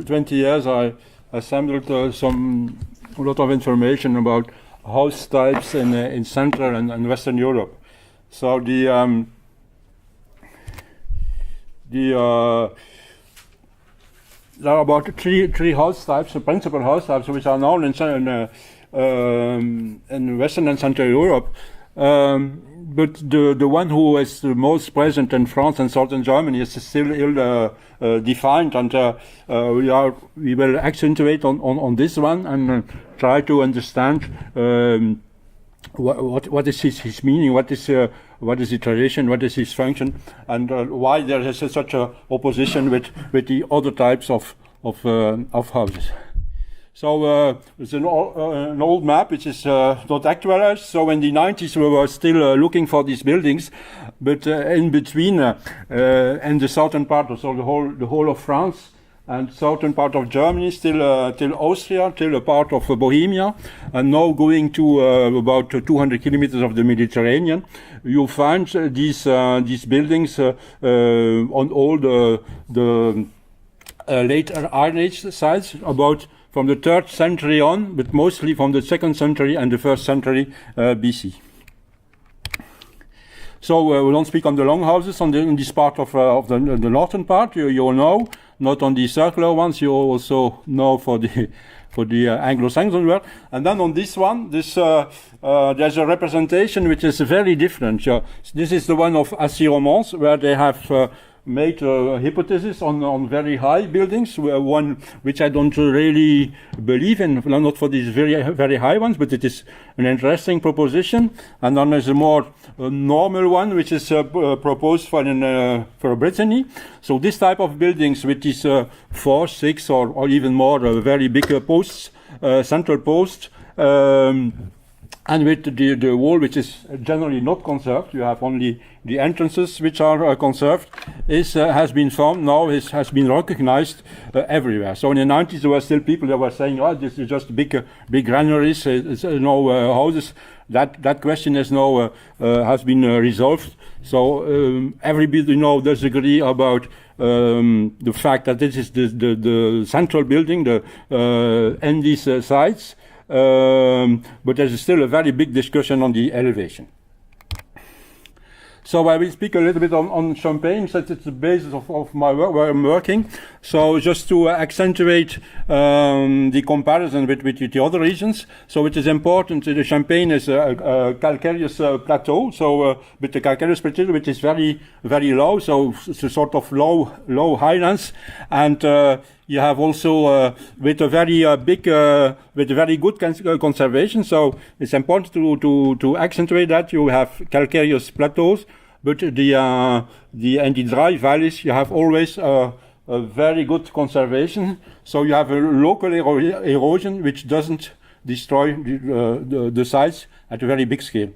20 years, I assembled a lot of information about house types in Central and Western Europe. So there are about three house types, the principal house types, which are known in Western and Central Europe. But the one who is the most present in France and southern Germany is still ill defined, and we will accentuate on this one and try to understand what is his meaning, what is the tradition, what is his function, and why there is such a opposition with the other types of houses. So it's an old map which is not actualized. So in the 90s we were still looking for these buildings, but in between in the southern part, so the whole of France and southern part of Germany, till Austria, till a part of Bohemia, and now going to about 200 kilometers of the Mediterranean, you'll find these buildings on all the late Iron Age sites, about from the 3rd century on, but mostly from the 2nd century and the 1st century BC. So we don't speak on the longhouses in this part of the northern part. You all know, not on the circular ones. You also know for the Anglo-Saxon world. And then on this one, there's a representation which is very different. This is the one of Assy-Romans, where they have made a hypothesis on very high buildings, one which I don't really believe in, not for these very high ones, but it is an interesting proposition. And then there's a more normal one, which is proposed for Brittany. So this type of buildings with these 4, 6, or even more very big posts, central posts, and with the wall, which is generally not conserved, you have only the entrances which are conserved, has been found now, has been recognized everywhere. So in the 90s there were still people that were saying, oh, this is just big granaries, no houses. That question is now has been resolved. So everybody now does agree about the fact that this is the central building, in these sites. But there's still a very big discussion on the elevation. So I will speak a little bit on Champagne, since it's the basis of my work, where I'm working. So just to accentuate the comparison with the other regions. So it is important, the Champagne is a calcareous plateau, so with the calcareous plateau, which is very, very low, so it's a sort of low highlands, and you have also with a very very good conservation. So it's important to accentuate that you have calcareous plateaus, but in the dry valleys you have always a very good conservation. So you have a local erosion which doesn't destroy the sites at a very big scale.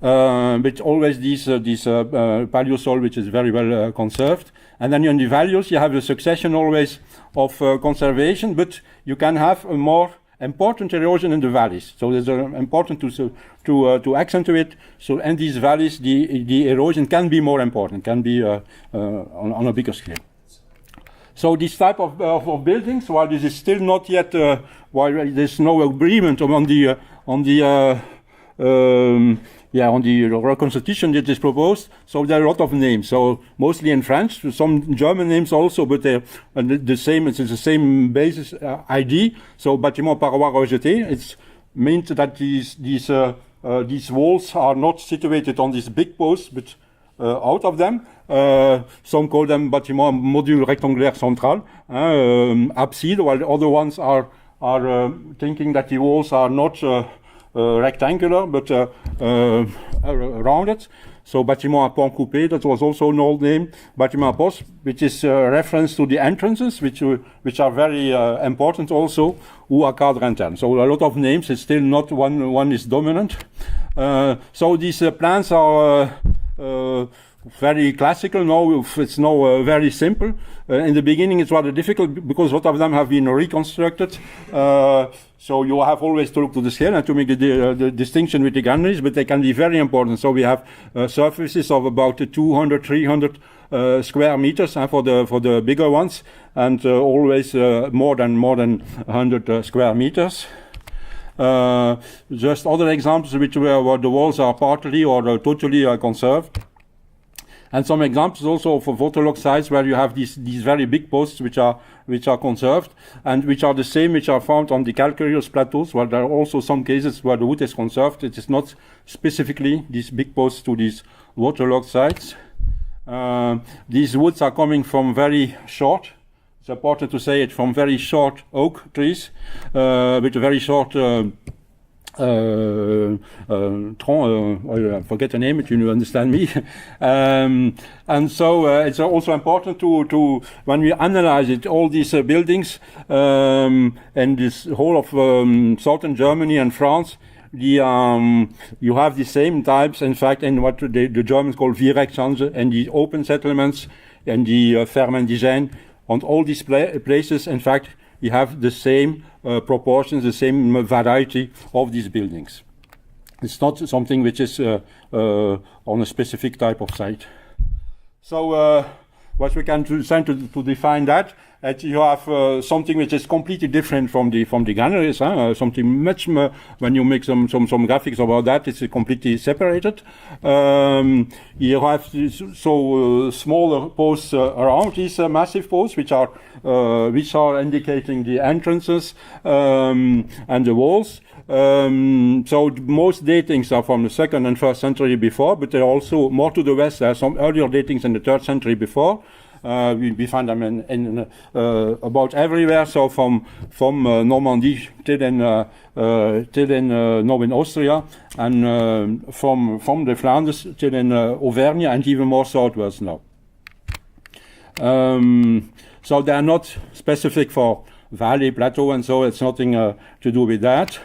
But always these paleosol, which is very well conserved. And then in the values you have a succession always of conservation, but you can have a more important erosion in the valleys. So it's important to accentuate. So in these valleys the erosion can be more important, can be on a bigger scale. So this type of buildings, while this is still not yet, while there's no agreement on the reconstitution that is proposed, so there are a lot of names. So mostly in French, some German names also, but they're the same. It's the same basis ID. So bâtiment parois rejeté. It means that these walls are not situated on these big posts, but out of them. Some call them bâtiment module rectangulaire central, abside, while the other ones are thinking that the walls are not rectangular, but rounded. So bâtiment à pont coupé, that was also an old name. Bâtiment à poste, which is a reference to the entrances, which are very important also, ou à cadre interne. So a lot of names, it's still not one is dominant. So these plans are very classical. Now it's now very simple. In the beginning, it's rather difficult because a lot of them have been reconstructed. So you have always to look to the scale and to make the distinction with the granaries, but they can be very important. So we have surfaces of about 200, 300 square meters for the bigger ones, and always more than 100 square meters. Just other examples where the walls are partly or totally conserved. And some examples also for waterlogged sites where you have these very big posts which are conserved and which are the same which are found on the calcareous plateaus, where there are also some cases where the wood is conserved. It is not specifically these big posts to these waterlogged sites. These woods are coming from very short, it's important to say it, from very short oak trees with a very short I forget the name, but you understand me. And so it's also important to when we analyze it, all these buildings and this whole of southern Germany and France, you have the same types, in fact, in what the Germans call Vierechtshanse, and the open settlements and the Fermendigène. On all these places, in fact, you have the same proportions, the same variety of these buildings. It's not something which is on a specific type of site. So what we can do to define that you have something which is completely different from the granaries. Something much more, when you make some graphics about that, it's completely separated. You have smaller posts around these massive posts, which are indicating the entrances and the walls. So most datings are from the 2nd and 1st century before, but there are also more to the west. There are some earlier datings in the 3rd century before. We find them in about everywhere. So from Normandy till in now in Austria, and from the Flanders till in Auvergne, and even more southwards now. So they are not specific for valley, plateau, and so it's nothing to do with that.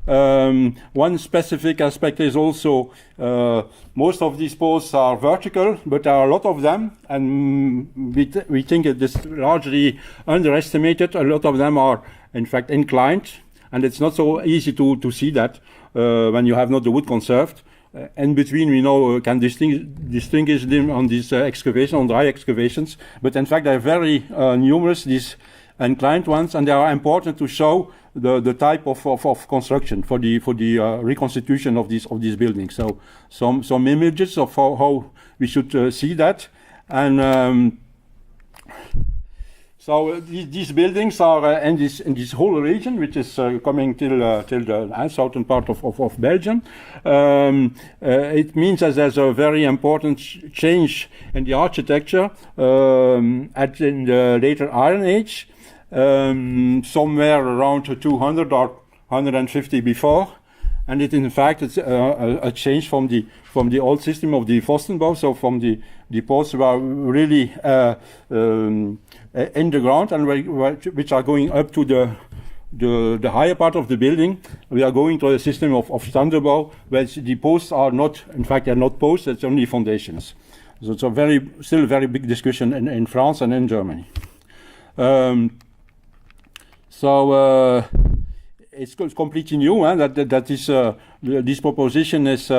One specific aspect is also most of these posts are vertical, but there are a lot of them, and we think it is largely underestimated. A lot of them are, in fact, inclined, and it's not so easy to see that when you have not the wood conserved. In between, we know can distinguish them on these excavations, on dry excavations, but in fact, they're very numerous, these inclined ones, and they are important to show the type of construction for the reconstitution of these buildings. So some images of how we should see that, and so these buildings are in this whole region, which is coming till the southern part of Belgium. It means that there's a very important change in the architecture in the later Iron Age. Somewhere around 200 or 150 before, and it in fact it's a change from the old system of the Pfostenbau. So from the posts were really in the ground and which are going up to the higher part of the building. We are going to a system of Standerbau, where the posts are not, in fact, they're not posts; it's only foundations. So it's still a very big discussion in France and in Germany. So it's completely new. That is this proposition is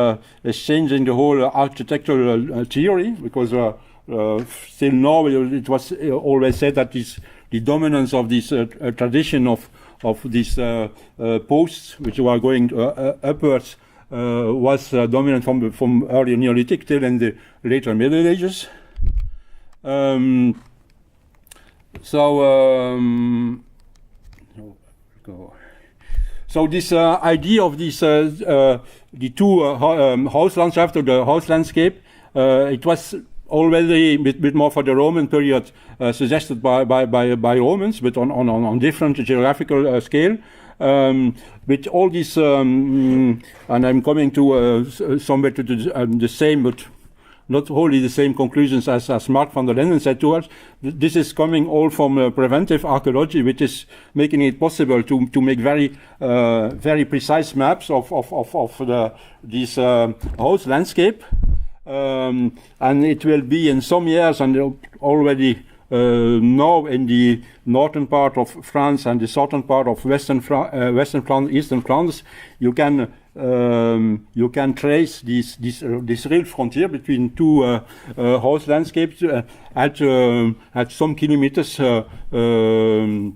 changing the whole architectural theory, because still now it was always said that the dominance of this tradition of these posts, which were going upwards, was dominant from early Neolithic till in the later Middle Ages. So this idea of this the two house landscape, or the house landscape, it was already a bit more for the Roman period suggested by Romans, but on different geographical scale. With all this, and I'm coming to somewhere to the same, but not wholly the same conclusions as Mark van der Linden said to us. This is coming all from preventive archaeology, which is making it possible to make very precise maps of this house landscape. and it will be in some years, and already now in the northern part of France and the southern part of western Flanders, eastern Flanders, you can trace this real frontier between two house landscapes at some kilometers in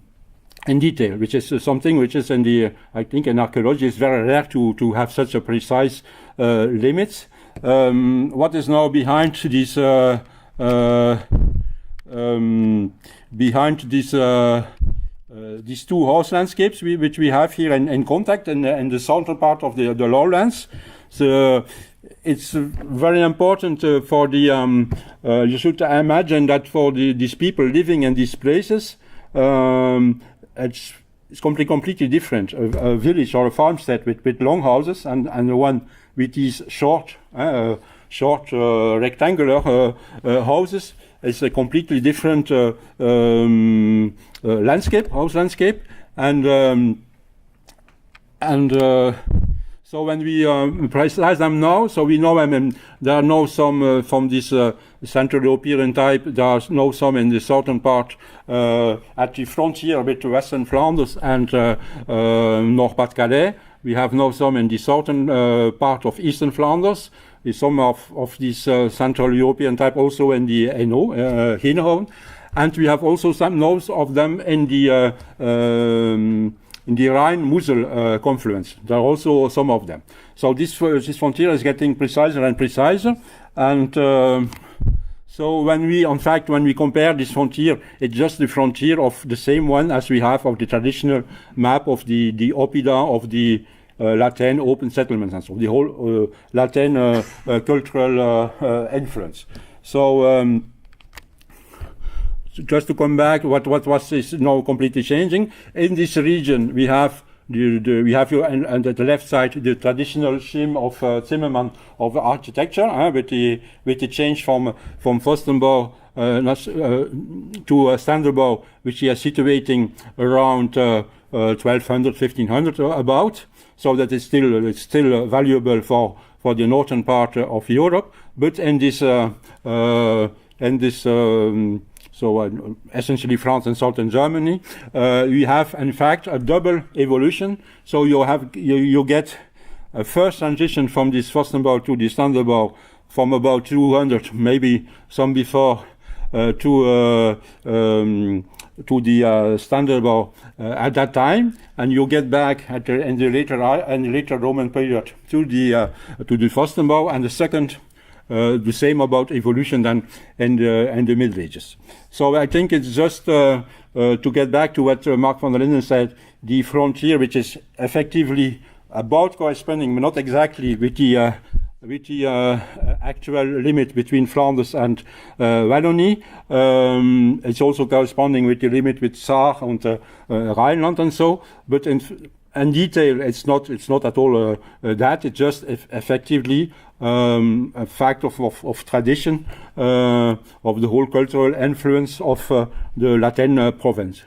detail, which is something which is I think in archaeology is very rare to have such a precise limits. What is now behind this these two house landscapes which we have here in contact in the southern part of the lowlands. So it's very important for the you should imagine that for these people living in these places, it's completely different. A village or a farmstead with long houses and the one with these short rectangular houses is a completely different house landscape, and so when we precise them now, so we know there are now some from this Central European type. There are now some in the southern part at the frontier with Western Flanders and Nord-Pas-de-Calais. We have now some in the southern part of Eastern Flanders. Some of this Central European type also in the Henegouwen, and we have also some nodes of them in the Rhine-Mosel confluence. There are also some of them. So this frontier is getting preciser and preciser, and so when we compare this frontier, it's just the frontier of the same one as we have of the traditional map of the Oppida of the Latin open settlements, and so the whole Latin cultural influence. So just to come back, what is now completely changing in this region? We have we have here and at the left side the traditional scheme of Zimmermann of architecture, with the change from Fürstenbau to Standardbau, which is situating around 1200, 1500 about. So that it's still valuable for the northern part of Europe, but in this essentially France and southern Germany, we have in fact a double evolution. So you get a first transition from this Fürstenbau to the Standardbau from about 200, maybe some before, to the Standardbau at that time, and you get back in the later Roman period to the Fürstenbau, and the second the same about evolution than in the Middle Ages. So I think it's just to get back to what Mark van der Linden said, the frontier, which is effectively about corresponding, but not exactly, with the actual limit between Flanders and Wallonie. It's also corresponding with the limit with Saar and Rhineland and so, but in detail, it's not at all that. It's just effectively a fact of tradition, of the whole cultural influence of the Latin province.